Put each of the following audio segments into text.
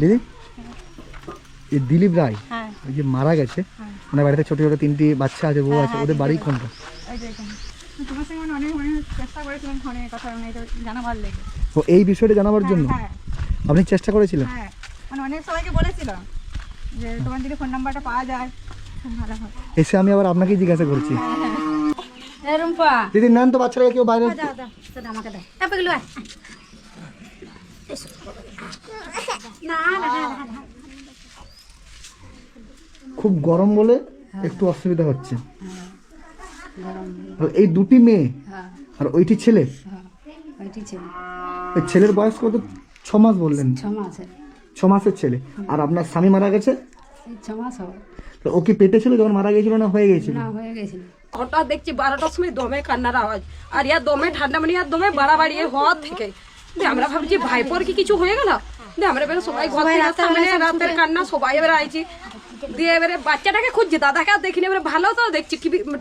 দিদি এই দিলীপ রায় ওই যে মারা গেছে, মানে বাড়িতে ছোট ছোট 3টি বাচ্চা আছে, বউ আছে, ওদের বাড়ি কোনটা? তোমার সঙ্গে অনেক চেষ্টা করেছিলাম ফোনে কথা জানাবার লেগে। ও এই বিষয়টা জানাবার জন্য আপনি চেষ্টা করেছিলেন? হ্যাঁ, মানে অনেক সবাইকে বলেছিলাম যে তোমার যদি ফোন নাম্বারটা পাওয়া যায় খুব ভালো হয়। এসে আমি আবার আপনাকেই জিজ্ঞাসা করছি। রুম্পা দিদি নেন তো বাচ্চারা কেউ বাইরে। আমাকে দেয় খুব গরম বলে একটু অসুবিধা হচ্ছে। এই দুটি মেয়ে আর ওইটি ছেলে? ওই ছেলের বয়স কত? 6 মাস বললেন? 6 মাসের ছেলে। আর আপনার স্বামী মারা গেছে? 6 মাস হবে। তো ও কি পেটে ছিল যখন মারা গেছিল না হয়ে গেছিল? না, হয়ে গেছিল। হঠাৎ দেখছি 12টার সময় দমে কান্নার আওয়াজ, আর ইয়া দমে ঠান্ডা মানে আর দমে বাড়াবাড়ি হওয়ার থেকে আমরা ভাবছি ভাইপোর কি কিছু হয়ে গেল। আমরা এবারে সবাই ঘর থেকে সামনে রাতের কান্না সবাই এবারে আইছি, দিয়ে এবারে বাচ্চাটাকে খুঁজছি, দাদাকে আর দেখিনি। এবারে ভালো তো দেখছি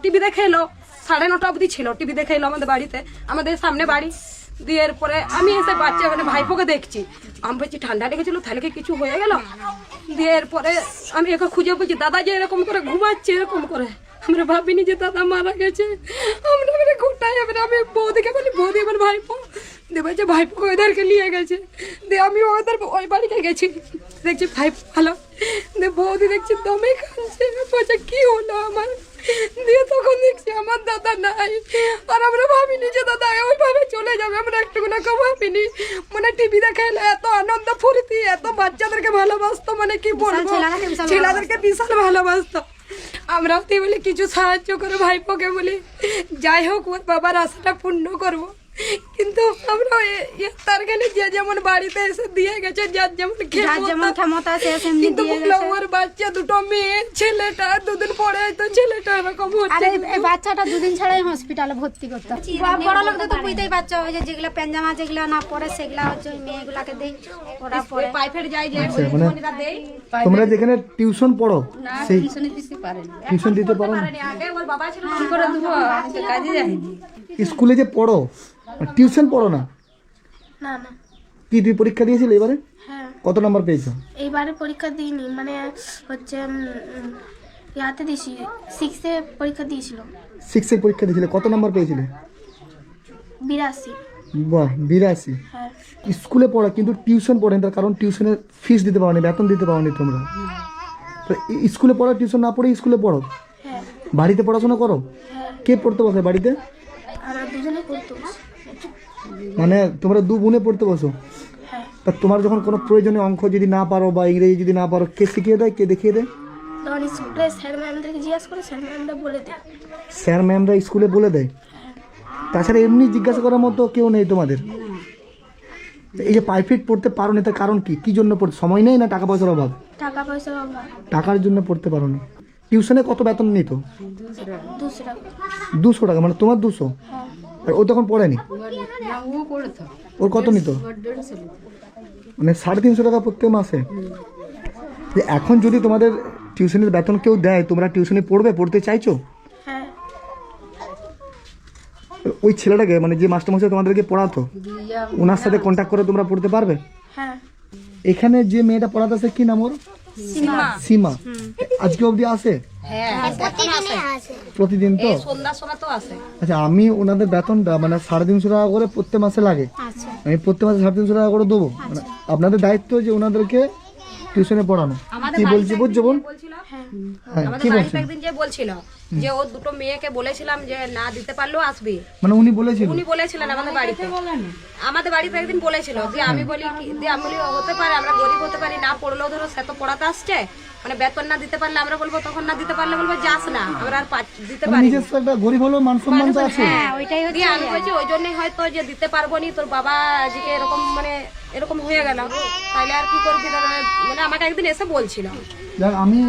টিভি দেখে এলো, 9:30 অবধি ছিল, টিভি দেখে এলো আমাদের বাড়িতে, আমাদের সামনে বাড়ি। দিয়ে এরপরে আমি এসে বাচ্চা মানে ভাইপোকে দেখছি, আমি বলছি ঠান্ডা লেগেছিল তাহলে কি কিছু হয়ে গেল। দিয়ে এরপরে আমি একে খুঁজে বলছি দাদা যে এরকম করে ঘুমাচ্ছে এরকম করে, আমরা ভাবিনি যে দাদা মারা গেছে। আমরা এবারে গোটাই এবারে আমি বৌদিকে বলি বৌদি এবার ভাইপো, দিয়ে বলছে ভাইপোকে ওদেরকে নিয়ে গেছে। দিয়ে আমি ওদের ওই বাড়িতে গেছি, দেখছি ভাইপো ভালো। দিয়ে বৌদি দেখছি দমে কাঁদছে, বলছে কি হলো আমার। দিয়ে তখন দেখছি আমার দাদা নাই, আর আমরা ভাবিনি যে দাদা ওইভাবে চলে যাবে, আমরা একটুকুনা ভাবিনি। মানে টিভি দেখে এলো, এত আনন্দ ফুর্তি, এত বাচ্চাদেরকে ভালোবাসতো, মানে কি বলবো, ছেলেদেরকে বিশাল ভালোবাসতো। আমরা বলি কিছু সাহায্য করে ভাইপোকে, বলি যাই হোক ওর বাবার আশাটা পূর্ণ করবো। কিন্তু আমরা তার গেলে যে যেমন বাড়িতে এসে দিয়ে গেছে, যার যেমন ক্ষমতা আছে, কিন্তু ওর বাচ্চা দুটো মেয়ে, ছেলেটা 2 দিন পরে তো ছেলেটা এরকম হচ্ছে। এই বাচ্চাটা 2 দিন ছাড়াই হসপিটালে ভর্তি করতে। বড় লোকদের তো বুঝতেই পারছো, ওই যে যেগুলো পেঞ্জামা যেগুলো না পরে সেগুলো হচ্ছে ওই মেয়েগুলাকে দেই, ওরা পরে পাইপের যায় যে মানে তোমরা যেখানে টিউশন পড়ো সেই টিউশন দিতে পারো না? আগে ওর বাবা ছিল কি করে দেবো, কাজে যায়নি। স্কুলে যে পড়ো টিউশন পড়ো না? না না। কি তুই পরীক্ষা দিয়েছিলে এবারে? হ্যাঁ, কত নাম্বার পেয়েছো? এইবারে পরীক্ষা দিইনি, মানে হচ্ছে ইয়াতে দিয়েছি, 6-এ পরীক্ষা দিয়েছিল। 6 এর পরীক্ষা দিয়েছিলে, কত নাম্বার পেয়েছিলে? 82। বাহ, 82। হ্যাঁ। স্কুলে পড়া কিন্তু টিউশন পড়ে, তার কারণ টিউশনের ফিস দিতে পারোনি, বেতন দিতে পারোনি তোমরা। তো স্কুলে পড়ো, টিউশন না পড়ে স্কুলে পড়ো, হ্যাঁ। বাড়িতে পড়াশোনা করো। হ্যাঁ, কে পড়তে বসে বাড়িতে? আমরা দুজনে পড়তে বসি। মানে তোমরা 2 বোনে পড়তে বসো? হ্যাঁ। তা তোমার যখন কোনো প্রয়োজনীয় অঙ্ক যদি না পারো বা ইংরেজি যদি না পারো, কে শিখিয়ে দেয়, কে দেখিয়ে দেয়? তখন স্কুলে স্যার ম্যামদেরকে জিজ্ঞাসা করে, স্যার ম্যামরা বলে দেয়। স্যার ম্যামরা স্কুলে বলে দেয়? তাছাড়া এমনি জিজ্ঞাসা করার মতো কেউ নেই তোমাদের? এই যে প্রাইভেট পড়তে পারো না, তার কারণ কি? কি জন্য পড়তে? সময় নেই না টাকা পয়সার অভাব? টাকা পয়সার অভাব। টাকার জন্য পড়তে পারো না। টিউশনে কত বেতন নিত? 200 টাকা। 200 টাকা? মানে তোমার 200? আর ও তখন পড়েনি? ওর কত নিত? মানে 350 টাকা প্রত্যেক মাসে? যে এখন যদি তোমাদের টিউশনের বেতন কেউ দেয়, তোমরা টিউশনে পড়বে, পড়তে চাইছো? হ্যাঁ। ওই ছেলেটাকে মানে যে মাস্টারমশাই তোমাদেরকে পড়াতো, ওনার সাথে কন্ট্যাক্ট করে তোমরা পড়তে পারবে? হ্যাঁ। এখানে যে মেয়েটা পড়াতেছে কি নাম ওর? সীমা। আজকে অবধি আসে? প্রতিদিন তো? সন্ধ্যার সময় তো আসে। আচ্ছা, আমি ওনাদের বেতনটা মানে 350 টাকা করে প্রত্যেক মাসে লাগে, আমি প্রত্যেক মাসে 350 টাকা করে দেবো। মানে আপনাদের দায়িত্ব যে ওনাদেরকে টিউশনে পড়ানো। কি বলছি বুঝছো বোন? হ্যাঁ, কি বলছেন? একদিন যে বলছিল যে ও দুটো মেয়েকে বলেছিলাম যে না দিতে পারলেও আসবে, মানে উনি বলেছিলেন? উনি বলেছিলেন আমাদের বাড়িতে একদিন বলেছিল। যে আমি বলি হতে পারে, আমরা গরিব হতে পারি, না পড়লেও ধরো সে তো পড়াতে আসছে, মানে বেতন না দিতে পারলে আমরা বলবো, তখন না দিতে পারলে বলবো যাস না, আমরা আর দিতে পারি। নিজস্ব একটা গরিব হলেও মান সম্মান তো আছে। হ্যাঁ, ওইটাই হচ্ছে। আমি বলছি ওই জন্যই হয়তো যে দিতে পারবো নি, তোর বাবা আজকে এরকম মানে এরকম হয়ে গেল, তাইলে আর কি করবি। মানে আমাকে একদিন এসে বলছিল। দেখ, আমি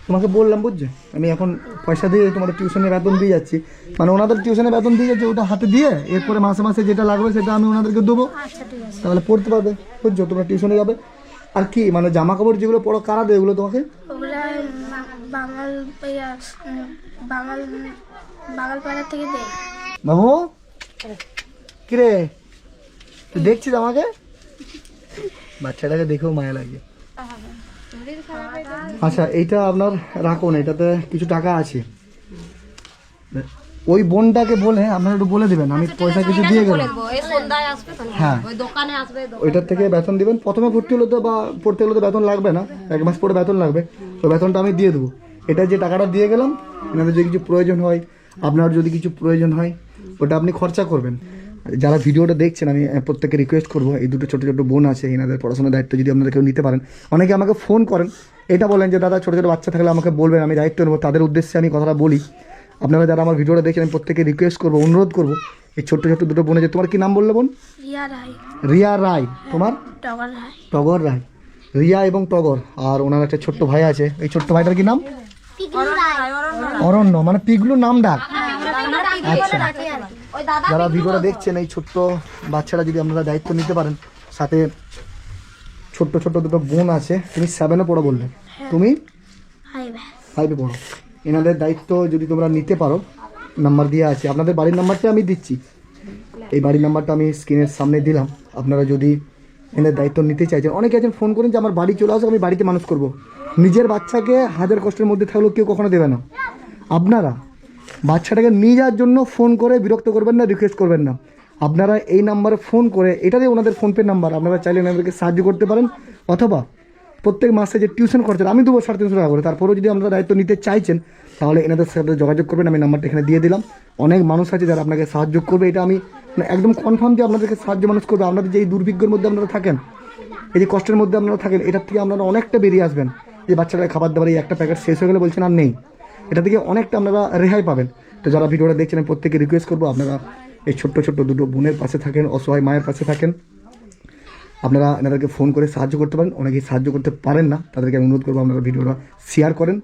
তোমাকে বললাম বুঝছো, আমি এখন পয়সা দিয়ে তোমাদের টিউশনের বেতন দিয়ে যাচ্ছি, মানে ওনাদের টিউশনের বেতন দিয়ে যাচ্ছে, ওটা হাতে দিয়ে এরপরে মাসে মাসে যেটা লাগবে সেটা আমি ওনাদেরকে দেবো, তাহলে পড়তে পারবে বুঝছো, তোমরা টিউশনে যাবে। আর কি মানে জামা কাপড় যেগুলো পড়ো কারা দেয় এগুলো তোমাকে? ওগুলা বাঙালপাড়া থেকে দেয়। বাবু কিরে, তুই দেখছিস আমাকে? বাচ্চাটাকে দেখেও মায়া লাগে। আচ্ছা এইটা আপনার রাখুন, এটাতে কিছু টাকা আছে। ওই বোনটাকে বলে আপনারা একটু বলে দিবেন আমি পয়সা কিছু দিয়ে গেলাম। এই সন্ধ্যায় আসবে তো, হ্যাঁ ওই দোকানে আসবে। ওইটার থেকে বেতন দিবেন। প্রথমে ভর্তি হলে তো বা পড়তে হলে তো বেতন লাগবে না, 1 মাস পরে বেতন লাগবে, ওই বেতনটা আমি দিয়ে দেবো। এটা যে টাকাটা দিয়ে গেলাম, এনাদের যদি কিছু প্রয়োজন হয়, আপনার যদি কিছু প্রয়োজন হয়, ওটা আপনি খরচা করবেন। যারা ভিডিওটা দেখছেন আমি প্রত্যেককে রিকোয়েস্ট করবো, এই দুটো ছোটো ছোটো বোন আছে, এনাদের পড়াশোনার দায়িত্ব যদি আপনারা কেউ নিতে পারেন। অনেকে আমাকে ফোন করেন, এটা বলেন যে দাদা ছোটো ছোটো বাচ্চা থাকলে আমাকে বলবেন, আমি দায়িত্ব নেবো। তাদের উদ্দেশ্যে আমি কথাটা বলি। আপনারা যারা আমার ভিডিওটা দেখছেন আমি প্রত্যেকে রিকোয়েস্ট করবো, অনুরোধ করবো, এই ছোট্ট ছোট্ট দুটো বোনে যে, তোমার কি নাম বললে বোন? রিয়া রায়। তোমার? টগর রায়। রিয়া এবং টগর, আর ওনার একটা ছোট্ট ভাই আছে, এই ছোট্ট ভাইটার কি নাম? অরণ্য, মানে পিগলু নাম ডাক। আচ্ছা, যারা ভিডিওটা দেখছেন এই ছোট্ট বাচ্চারা যদি আপনারা দায়িত্ব নিতে পারেন, সাথে ছোট্ট ছোট্ট দুটো বোন আছে, তুমি 7-এ পড়ো বললে, তুমি 5-এ পড়ো, এনাদের দায়িত্ব যদি তোমরা নিতে পারো, নাম্বার দেওয়া আছে, আপনাদের বাড়ির নাম্বারটা আমি দিচ্ছি, এই বাড়ির নাম্বারটা আমি স্ক্রিনের সামনে দিলাম। আপনারা যদি এনাদের দায়িত্ব নিতে চাইছেন, অনেকে আছেন ফোন করেন যে আমার বাড়ি চলে আসো, আমি বাড়িতে মানুষ করব। নিজের বাচ্চাকে হাজার কষ্টের মধ্যে থাকলেও কেউ কখনো দেবে না। আপনারা বাচ্চাটাকে নিয়ে যাওয়ার জন্য ফোন করে বিরক্ত করবেন না, রিকোয়েস্ট করবেন না। আপনারা এই নাম্বারে ফোন করে, এটাই ওনাদের ফোনপে নাম্বার, আপনারা চাইলে ওনাদেরকে সাহায্য করতে পারেন। অথবা প্রত্যেক মাসে যে টিউশন খরচা আমি দেবো 350 টাকা করে, তারপরেও যদি আপনারা দায়িত্ব নিতে চাইছেন তাহলে এনাদের সাথে যোগাযোগ করবেন। আমি নাম্বারটা এখানে দিয়ে দিলাম। অনেক মানুষ আছে যারা আপনাকে সাহায্য করবে, এটা আমি একদম কনফার্ম যে আপনাদেরকে সাহায্য মানুষ করবে। আপনাদের যে এই দুর্ভিক্ষের মধ্যে আপনারা থাকেন, এই যে কষ্টের মধ্যে আপনারা থাকেন, এটার থেকে আপনারা অনেকটা বেরিয়ে আসবেন। যে বাচ্চারা খাবার দাবার এই একটা প্যাকেট শেষ হয়ে গেলে বলছেন আর নেই, এটা থেকে অনেকটা আপনারা রেহাই পাবেন। তো যারা ভিডিওটা দেখছেন আমি প্রত্যেকে রিকোয়েস্ট করবো, আপনারা এই ছোট্ট ছোট্ট দুটো বোনের পাশে থাকেন, অসহায় মায়ের পাশে থাকেন। আপনারা এনাদেরকে ফোন করে সাহায্য করতে পারেন। অনেকেই সাহায্য করতে পারেন না, তাদেরকে আমি অনুরোধ করবো আপনারা ভিডিওটা শেয়ার করেন।